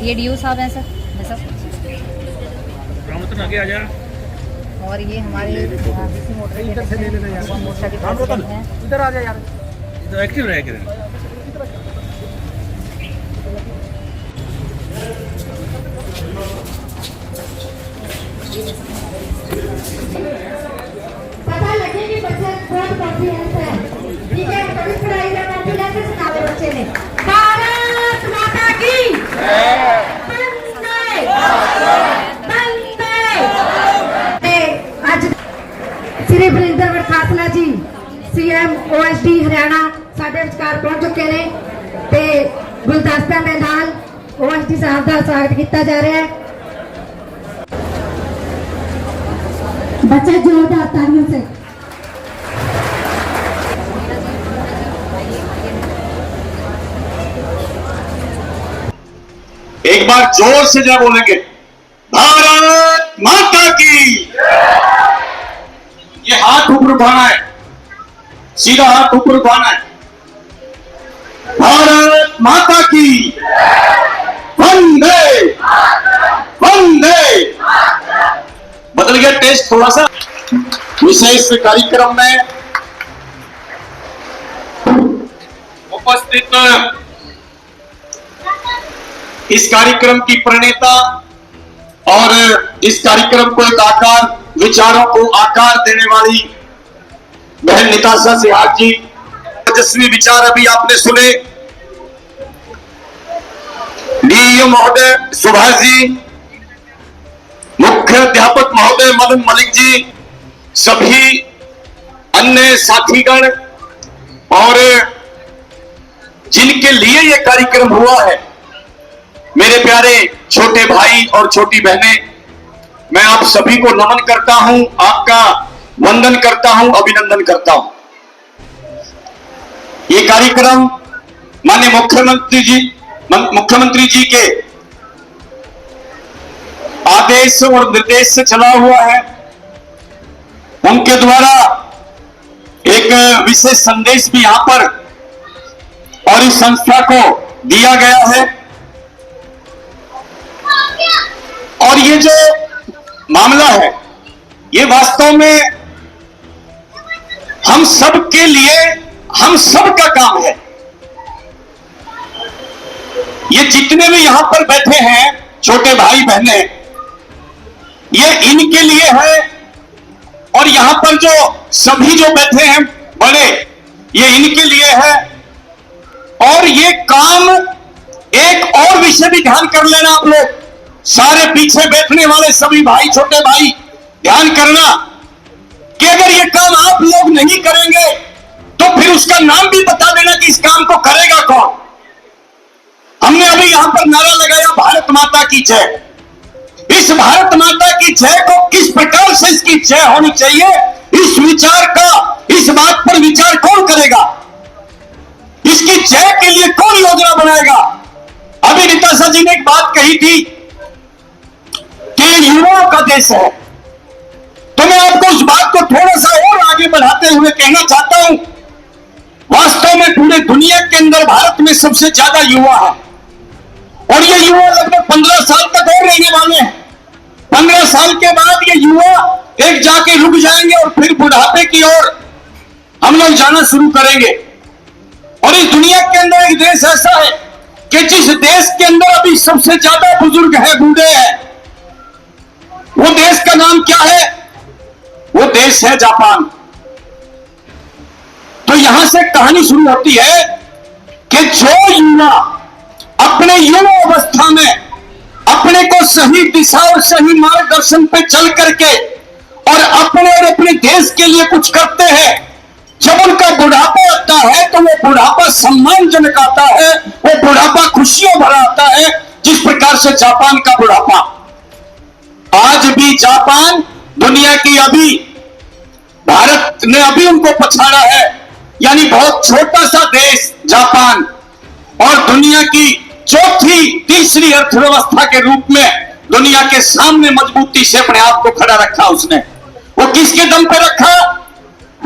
ये डीओ साहब हैं सर। आगे आ जा। और ये हमारे डीसी मोटर के हैं। इधर आ जा यार, इधर एक्टिव रहे करें। पता लगे कि बच्चा बहुत कॉन्फिडेंस है। ठीक है, कभी पढ़ाई में कॉन्फिडेंस से सुना दे बच्चे ने। भारत माता की ਅੱਜ ਸ੍ਰੀ ਬਰਿੰਦਰ ਵਰਖਾਸਲਾ ਜੀ ਸੀਐਮ ਓਐਸਡੀ ਹਰਿਆਣਾ ਸਾਡੇ ਵਿਚਕਾਰ ਪਹੁੰਚ ਚੁੱਕੇ ਨੇ ਤੇ ਗੁਲਦਸਤਾ ਦੇ ਨਾਲ ਓਐਸਡੀ ਸਾਹਿਬ ਦਾ ਸਵਾਗਤ ਕੀਤਾ ਜਾ ਰਿਹਾ ਹੈ। बच्चे जोरदार तालियों से। एक बार जोर से जब बोलेंगे भारत माता की, ये हाथ ऊपर उठाना है, सीधा हाथ ऊपर उठाना है। भारत माता की वंदे वंदे। बदल गया टेस्ट थोड़ा सा। विशेष कार्यक्रम में उपस्थित इस कार्यक्रम की प्रणेता और इस कार्यक्रम को एक आकार, विचारों को आकार देने वाली बहन निताशा सिहाग जी, तेजस्वी विचार अभी आपने सुने। डीईओ महोदय सुभाष जी, मुख्य अध्यापक महोदय मदन मलिक जी, सभी अन्य साथीगण और जिनके लिए यह कार्यक्रम हुआ है, मेरे प्यारे छोटे भाई और छोटी बहनें, मैं आप सभी को नमन करता हूं, आपका वंदन करता हूं, अभिनंदन करता हूं। ये कार्यक्रम माननीय मुख्यमंत्री जी के आदेश और निर्देश से चला हुआ है। उनके द्वारा एक विशेष संदेश भी यहां पर और इस संस्था को दिया गया है। और ये जो मामला है, ये वास्तव में हम सब के लिए, हम सब का काम है। ये जितने भी यहां पर बैठे हैं छोटे भाई बहनें, ये इनके लिए है। और यहां पर जो सभी जो बैठे हैं बड़े, ये इनके लिए है। और ये काम, एक और विषय भी ध्यान कर लेना आप लोग, सारे पीछे बैठने वाले सभी भाई, छोटे भाई, ध्यान करना कि अगर ये काम आप लोग नहीं करेंगे तो फिर उसका नाम भी बता देना कि इस काम को करेगा कौन। हमने अभी यहां पर नारा लगाया भारत माता की जय। इस भारत माता की जय को किस प्रकार से इसकी जय होनी चाहिए, इस विचार का, इस बात पर विचार कौन करेगा, इसकी जय के लिए कौन योजना बनाएगा। अभी निताशा जी ने एक बात कही थी कि युवाओं का देश है, तो मैं आपको उस बात को थोड़ा सा और आगे बढ़ाते हुए कहना चाहता हूं, वास्तव में पूरे दुनिया के अंदर भारत में सबसे ज्यादा युवा है। और ये युवा लगभग 15 साल तक और रहने वाले हैं। 15 साल के बाद ये युवा एक जाके रुक जाएंगे और फिर बुढ़ापे की ओर हम लोग जाना शुरू करेंगे। और इस दुनिया के अंदर एक देश ऐसा है कि जिस देश के अंदर अभी सबसे ज्यादा बुजुर्ग है, बूढ़े हैं, वो देश का नाम क्या है? वो देश है जापान। तो यहां से कहानी शुरू होती है कि जो युवा अपने युवा अवस्था में अपने को सही दिशा और सही मार्गदर्शन पे चल करके और अपने देश के लिए कुछ करते हैं, जब उनका बुढ़ापा आता है तो वो बुढ़ापा सम्मानजनक आता है, वो बुढ़ापा खुशियों भरा आता है। जिस प्रकार से जापान का बुढ़ापा, आज भी जापान दुनिया की, अभी भारत ने अभी उनको पछाड़ा है, यानी बहुत छोटा सा देश जापान, और दुनिया की चौथी तीसरी अर्थव्यवस्था के रूप में दुनिया के सामने मजबूती से अपने आप को खड़ा रखा उसने। वो किसके दम पे रखा?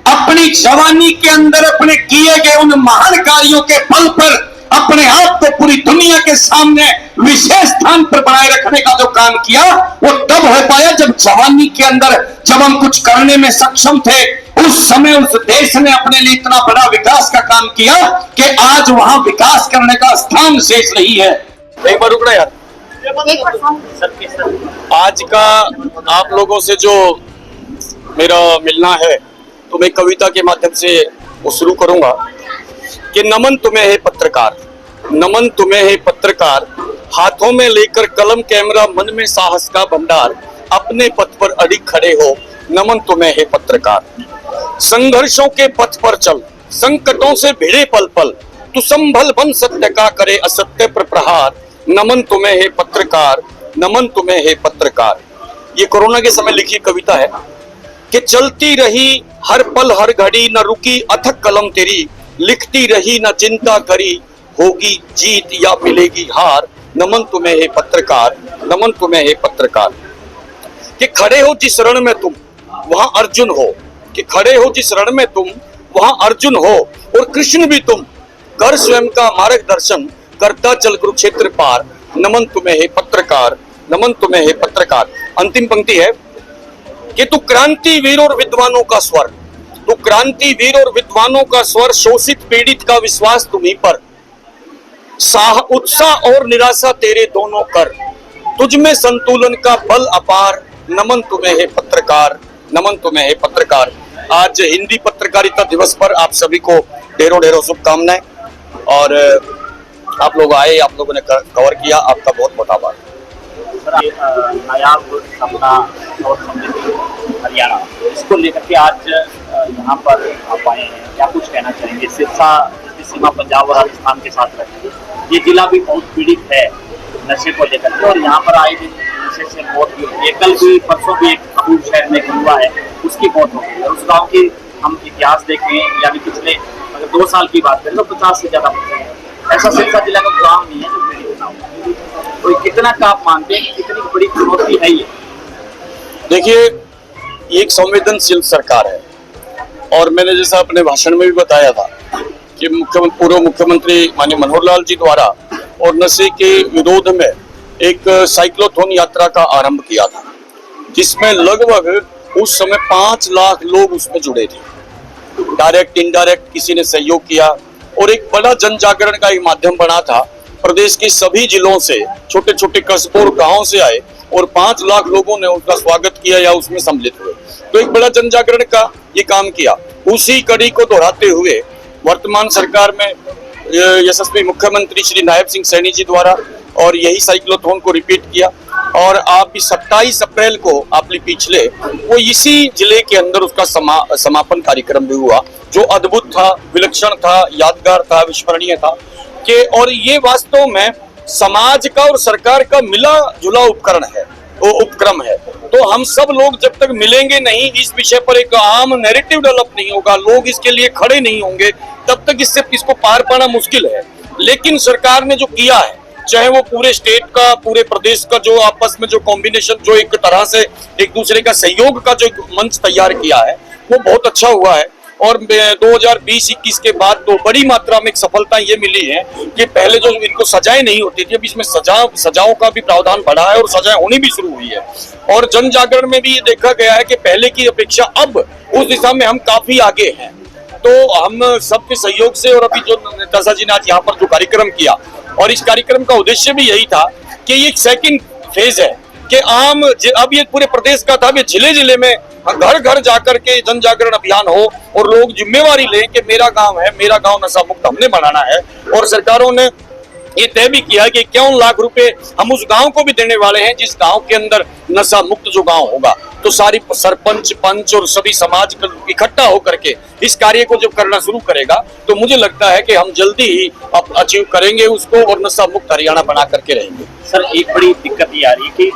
अपनी जवानी के अंदर अपने किए गए उन महान कार्यों के बल पर अपने आप को पूरी दुनिया के सामने विशेष स्थान पर बनाए रखने का जो काम किया वो तब हो पाया जब जवानी के अंदर जब हम कुछ करने में सक्षम थे। उस समय उस देश ने अपने लिए इतना बड़ा विकास का काम किया कि आज वहां विकास करने का स्थान शेष नहीं है। एक बार रुकना यार। आज का आप लोगों से जो मेरा मिलना है तो मैं कविता के माध्यम से वो शुरू करूंगा कि नमन तुम्हें है पत्रकार, नमन तुम्हें है पत्रकार, हाथों में लेकर कलम कैमरा, मन में साहस का भंडार, अपने पथ पर अडिग खड़े हो, नमन तुम्हें है पत्रकार। संघर्षों के पथ पर चल, संकटों से भिड़े पल पल, तू संभल बन सत्य का करे असत्य पर प्रहार, नमन तुम्हें है पत्रकार, नमन तुम्हें है पत्रकार। ये कोरोना के समय लिखी कविता है कि चलती रही हर पल हर घड़ी, न रुकी अथक कलम तेरी, लिखती रही न चिंता करी, होगी जीत या मिलेगी हार, नमन तुम्हें है पत्रकार, नमन तुम्हें है पत्रकार। कि खड़े हो जिस रण में तुम वहां अर्जुन हो, कि खड़े हो जिस रण में तुम वहां अर्जुन हो, और कृष्ण भी तुम, कर स्वयं का मार्गदर्शन, करता चल कुरुक्षेत्र पार, नमन तुम्हें है पत्रकार, नमन तुम्हें है पत्रकार। अंतिम पंक्ति है कि तू क्रांति वीर और विद्वानों का स्वर, तू क्रांति वीर और विद्वानों का स्वर, शोषित पीड़ित का विश्वास तुम्हीं पर, उत्साह और निराशा तेरे दोनों कर, तुझ में संतुलन का बल अपार, नमन तुम्हें है पत्रकार, नमन तुम्हें है पत्रकार। आज हिंदी पत्रकारिता दिवस पर आप सभी को ढेरों ढेरों शुभकामनाएं, और आप लोग आए, आप लोगों ने कवर किया, आपका बहुत बहुत आभार। नायाब सपना और समृद्धि हरियाणा, इसको लेकर के आज यहाँ पर आप आए हैं, क्या कुछ कहना चाहेंगे? सिरसा की सीमा पंजाब और राजस्थान के साथ रहती है, ये जिला भी बहुत पीड़ित है नशे को लेकर के, और यहाँ पर आए दिन नशे से मौत भी होती है। कल भी परसों भी एक खबूर शहर में हुआ है, उसकी मौत हो गई है। उस गाँव की हम इतिहास देखें, यानी पिछले अगर 2 साल की बात करें तो 50 से ज्यादा बच्चे हैं। ऐसा सिरसा जिला का गाँव नहीं है जो पीड़ित ना हो। तो कितना का आप मानते हैं, कितनी बड़ी चुनौती है ये? देखिए, ये एक संवेदनशील सरकार है, और मैंने जैसा अपने भाषण में भी बताया था कि पूर्व मुख्यमंत्री माननीय मनोहर लाल जी द्वारा और नशे के विरोध में एक साइक्लोथॉन यात्रा का आरंभ किया था, जिसमें लगभग उस समय 5 लाख लोग उसमें जुड़े थे। डायरेक्ट इनडायरेक्ट किसी ने सहयोग किया, और एक बड़ा जन जागरण का एक माध्यम बना था। प्रदेश के सभी जिलों से, छोटे छोटे कस्बों और गाँव से आए, और 5 लाख लोगों ने उसका स्वागत किया या उसमें सम्मिलित हुए। तो एक बड़ा जन जागरण का ये काम किया। उसी कड़ी को दोहराते हुए वर्तमान सरकार में यशस्वी मुख्यमंत्री श्री नायब सिंह सैनी जी द्वारा और यही साइक्लोथॉन को रिपीट किया, और आप 27 अप्रैल को आप पिछले वो इसी जिले के अंदर उसका समापन कार्यक्रम भी हुआ, जो अद्भुत था, विलक्षण था, यादगार था, विस्मरणीय था। कि और ये वास्तव में समाज का और सरकार का मिला जुला उपकरण है, वो उपक्रम है। तो हम सब लोग जब तक मिलेंगे नहीं, इस विषय पर एक आम नैरेटिव डेवलप नहीं होगा, लोग इसके लिए खड़े नहीं होंगे, तब तक इसको पार पाना मुश्किल है। लेकिन सरकार ने जो किया है, चाहे वो पूरे स्टेट का, पूरे प्रदेश का जो आपस में जो कॉम्बिनेशन, जो एक तरह से एक दूसरे का सहयोग का जो मंच तैयार किया है, वो बहुत अच्छा हुआ है। और 2020-21 के बाद तो बड़ी मात्रा में एक सफलता ये मिली है कि पहले जो इनको सजाएं नहीं होती थी, अब इसमें सजाओं का भी प्रावधान बढ़ा है और सजाएं होनी भी शुरू हुई है। और जन जागरण में भी ये देखा गया है कि पहले की अपेक्षा अब उस दिशा में हम काफी आगे हैं। तो हम सबके सहयोग से, और अभी जो नेता जी ने आज यहाँ पर जो कार्यक्रम किया, और इस कार्यक्रम का उद्देश्य भी यही था कि ये एक सेकंड फेज है कि अब ये पूरे प्रदेश का था, ये जिले जिले में घर घर जाकर के जन जागरण अभियान हो, और लोग जिम्मेवारी लें कि मेरा गांव है, मेरा गांव नशा मुक्त हमने बनाना है। और सरकारों ने ये तय भी किया कि 51 लाख रुपए हम उस गांव को भी देने वाले हैं जिस गांव के अंदर नशा मुक्त जो गांव होगा। तो सारी सरपंच, पंच और सभी समाज इकट्ठा होकर के इस कार्य को जब करना शुरू करेगा, तो मुझे लगता है कि हम जल्दी ही अचीव करेंगे उसको, और नशा मुक्त हरियाणा बना करके रहेंगे। सर, एक बड़ी दिक्कत ये आ रही है कि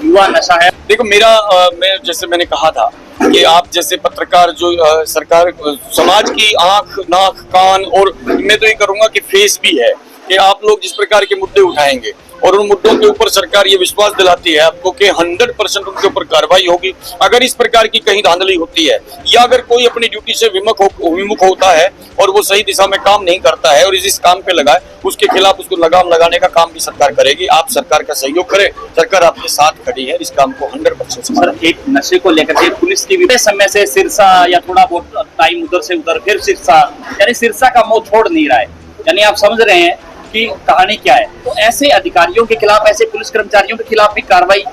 युवा नशा है। देखो, मैं जैसे मैंने कहा था कि आप जैसे पत्रकार जो सरकार समाज की आंख, नाक, कान, और मैं तो ये करूंगा कि फेस भी है, कि आप लोग जिस प्रकार के मुद्दे उठाएंगे और उन मुद्दों के ऊपर सरकार ये विश्वास दिलाती है आपको कि 100% उनके ऊपर कार्रवाई होगी। अगर इस प्रकार की कहीं धांधली होती है या अगर कोई अपनी ड्यूटी से विमुख होता है और वो सही दिशा में काम नहीं करता है और इस काम पे लगा है, उसके खिलाफ उसको लगाम लगाने का काम भी सरकार करेगी। आप सरकार का सहयोग करें, सरकार आपके साथ खड़ी है, इस काम को 100%। सर, एक नशे को लेकर के पुलिस की भी समय से सिरसा या थोड़ा बहुत टाइम उधर से उधर फिर सिरसा, यानी सिरसा का मुंह छोड़ नहीं रहा है, यानी आप समझ रहे हैं कि कहानी क्या है। तो ऐसे अधिकारियों के खिलाफ, ऐसे पुलिस कर्मचारियों के खिलाफ भी कार्रवाई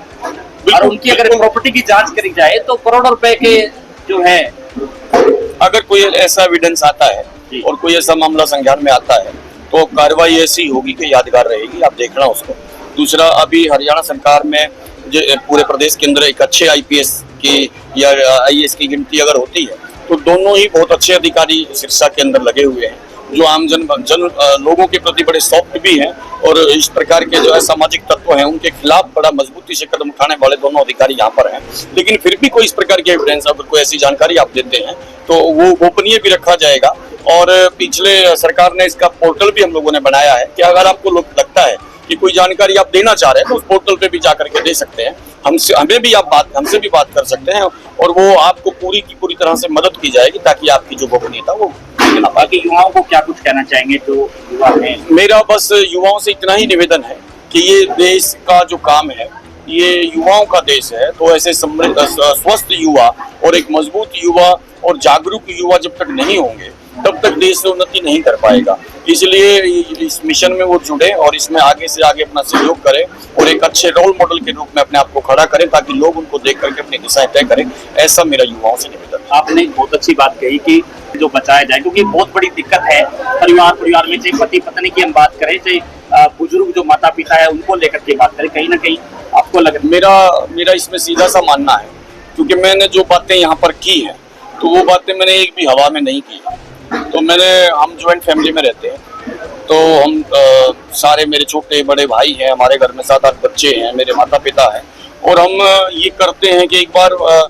और उनकी अगर प्रॉपर्टी की जांच करी जाए तो करोड़ों रुपए के जो है, अगर कोई ऐसा एविडेंस आता है और कोई ऐसा मामला संज्ञान में आता है तो कार्रवाई ऐसी होगी कि यादगार रहेगी, आप देखना उसको। दूसरा, अभी हरियाणा सरकार में जो पूरे प्रदेश के अंदर एक अच्छे आईपीएस की या आईएएस की गिनती अगर होती है तो दोनों ही बहुत अच्छे अधिकारी सिरसा के अंदर लगे हुए हैं, जो आम जन लोगों के प्रति बड़े सॉफ्ट भी हैं और इस प्रकार के जो है सामाजिक तत्व हैं उनके खिलाफ बड़ा मजबूती से कदम उठाने वाले दोनों अधिकारी यहाँ पर हैं। लेकिन फिर भी कोई इस प्रकार के एविडेंस, अगर कोई ऐसी जानकारी आप देते हैं तो वो गोपनीय भी रखा जाएगा। और पिछले सरकार ने इसका पोर्टल भी हम लोगों ने बनाया है कि अगर आपको लगता है कि कोई जानकारी आप देना चाह रहे हैं तो उस पोर्टल पे भी जा करके दे सकते हैं, हमसे भी बात कर सकते हैं और वो आपको पूरी की पूरी तरह से मदद की जाएगी ताकि आपकी जो गोपनीयता वो। बाकी युवाओं को क्या कुछ कहना चाहेंगे जो युवा हैं? मेरा बस युवाओं से इतना ही निवेदन है कि ये देश का जो काम है ये युवाओं का देश है, तो ऐसे स्वस्थ युवा और एक मजबूत युवा और जागरूक युवा जब तक नहीं होंगे तब तक देश से उन्नति नहीं कर पाएगा। इसलिए इस मिशन में वो जुड़े और इसमें आगे से आगे अपना सहयोग करें और एक अच्छे रोल मॉडल के रूप में अपने आप को खड़ा करें ताकि लोग उनको देख करके अपनी दिशाएं तय करें। ऐसा मेरा युवाओं से निवेदन है। आपने बहुत अच्छी बात कही कि जो बचाया जाए, क्योंकि बहुत बड़ी दिक्कत है परिवार में, चाहे पति पत्नी की हम बात करें, चाहे बुजुर्ग जो माता पिता है उनको लेकर के बात करें, कहीं ना कहीं आपको लग मेरा इसमें सीधा सा मानना है, क्योंकि मैंने जो बातें यहाँ पर की हैं तो वो बातें मैंने एक भी हवा में नहीं की। तो हम ज्वाइंट फैमिली में रहते हैं, तो हम सारे मेरे छोटे बड़े भाई हैं, हमारे घर में 7-8 बच्चे हैं, मेरे माता पिता हैं और हम ये करते हैं कि एक बार